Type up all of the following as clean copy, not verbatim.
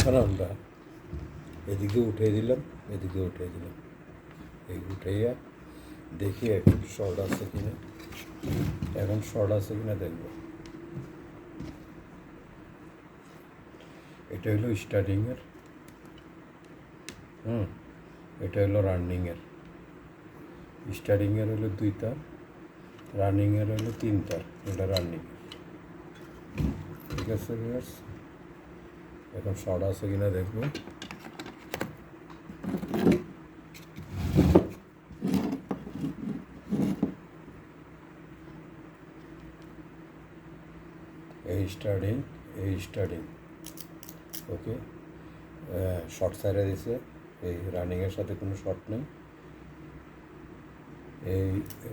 এখন আমরা এদিকে উঠিয়ে দিলাম, এদিকে উঠিয়ে দিলাম, এই উঠাইয়া দেখি এখন শর্ট আছে কিনা, এখন শর্ট আছে কিনা দেখব। এটা হলো স্টার্টিংয়ের, এটা হলো রানিংয়ের। স্টার্টিংয়ের হলো 2 তার, রানিংয়ের হলো 3 তার। এটা রানিং, ঠিক আছে ভিউয়ার্স। এখন শর্ট আছে কিনা দেখবো। এই স্টার্টিং ওকে, শর্ট সাইডে দিছে। এই রানিংয়ের সাথে কোনো শর্ট নেই। এই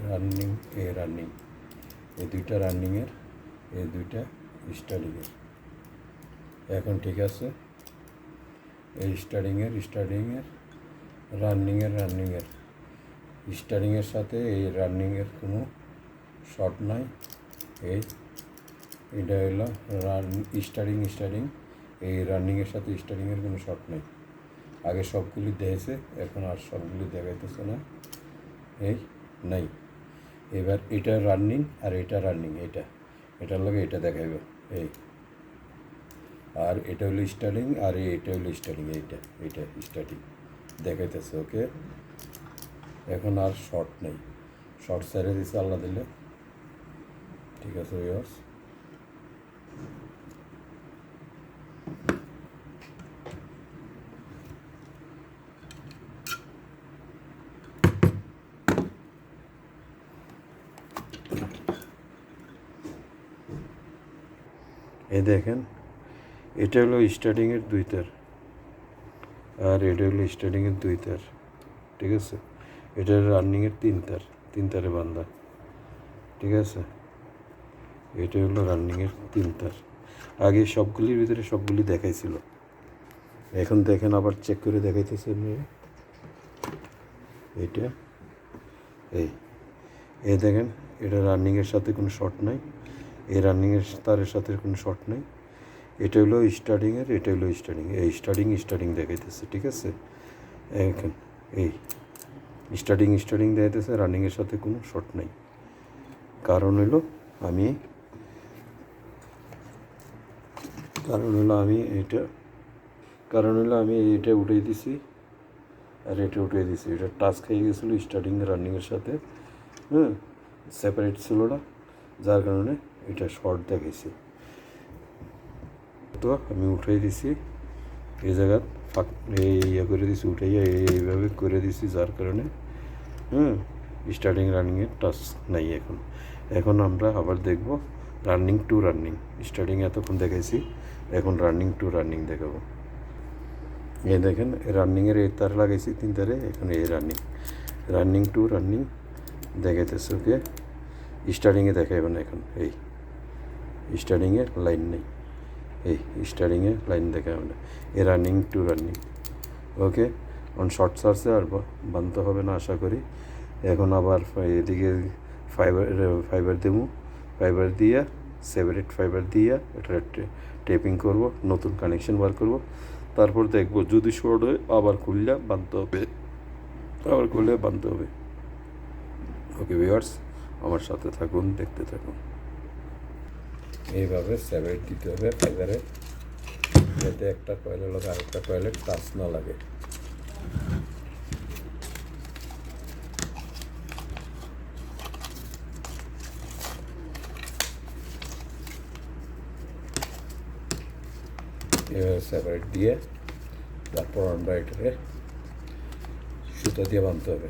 রানিং, এই দুইটা রানিংয়ের, এই দুইটা স্টার্টিংয়ের। এখন ঠিক আছে। এই স্টার্টিংয়ের রানিংয়ের স্টার্টিংয়ের সাথে এই রানিংয়ের কোনো শর্ট নাই। এটা হলো স্টার্টিং, এই রানিংয়ের সাথে স্টার্টিংয়ের কোনো শর্ট নেই। আগে সবগুলি দেখেছে, এখন আর সবগুলি দেখাইতেছে না, এই নাই। এবার এটা রানিং আর এটা রানিং, এটার লগে এটা দেখাইব। এই আর এটা হলো স্টার্টিং, আর এটা হলো স্টার্টিং, এইটা স্টার্টিং দেখাইতেছে। ওকে, এখন আর শর্ট নেই, শর্ট সাইডে দিছে আল্লাহ দিলে। ঠিক আছে ভিউয়ার্স, এই দেখেন এটা হলো স্টার্টিংয়ের 2 তার, আর এটা হলো স্টার্টিংয়ের 2 তার। ঠিক আছে, এটা রানিংয়ের 3 তার, 3 তারে বান্ধা। ঠিক আছে, এটা হলো রানিংয়ের 3 তার। আগে সবগুলির ভিতরে সবগুলি দেখাইছিল, এখন দেখেন আবার চেক করে দেখাইতেছে। এইটা এই দেখেন, এটা রানিংয়ের সাথে কোনো শর্ট নাই, এই রানিংয়ের তারের সাথে কোনো শর্ট নেই। এটা হলো স্টার্টিংয়ের, এটা হলো স্টার্টিং, এই স্টার্টিং দেখাইতেছে। ঠিক আছে, এখন এই স্টার্টিং দেখাইতেছে, রানিংয়ের সাথে কোনো শর্ট নেই। কারণ হলো আমি এটা উঠিয়ে দিছি আর এটা উঠিয়ে দিছি। এটা টাচ খেয়ে গেছিলো স্টার্টিং রানিংয়ের সাথে, সেপারেট ছিল না, যার কারণে এটা শর্ট দেখাইছে। তো আমি উঠাই দিছি, এই জায়গা করে দিছি, উঠাইয়া এইভাবে করে দিছি, যার কারণে স্টার্টিং রানিংয়ের টাচ নাই। এখন আমরা আবার দেখব রানিং টু রানিং। স্টার্টিং এতক্ষণ দেখাইছি, এখন রানিং টু রানিং দেখাবো। এই দেখেন রানিংয়ের এই তার লাগাইছি 3 তারে, এখন এই রানিং টু রানিং দেখাইতেছে। ওকে, স্টার্টিংয়ে দেখাইব না এখন। এই স্টার্টিংয়ে লাইন নেই, এই স্টার্টিংয়ে লাইন দেখাইব না, এই running to running. Okay, on short সার্চে আর বানতে হবে না আশা করি। এখন আবার এদিকে ফাইবার দেবো, ফাইবার দিয়া সেপারেট ফাইবার দিয়া এটা টেপিং করব, নতুন কানেকশন বার করব। তারপর দেখব যদি শর্ট হয় আবার খুললে বানতে হবে। ওকে ভিউয়ার্স, আমার সাথে থাকুন, দেখতে থাকুন। এইভাবে সেপারেট দিতে হবে ফাইবারে, যাতে একটা কয়েলের লগে আরেকটা কয়েলের টাচ না লাগে। এভাবে সেপারেট দিয়ে তারপর আমরা এটাকে সুতো দিয়ে বাঁধতে হবে।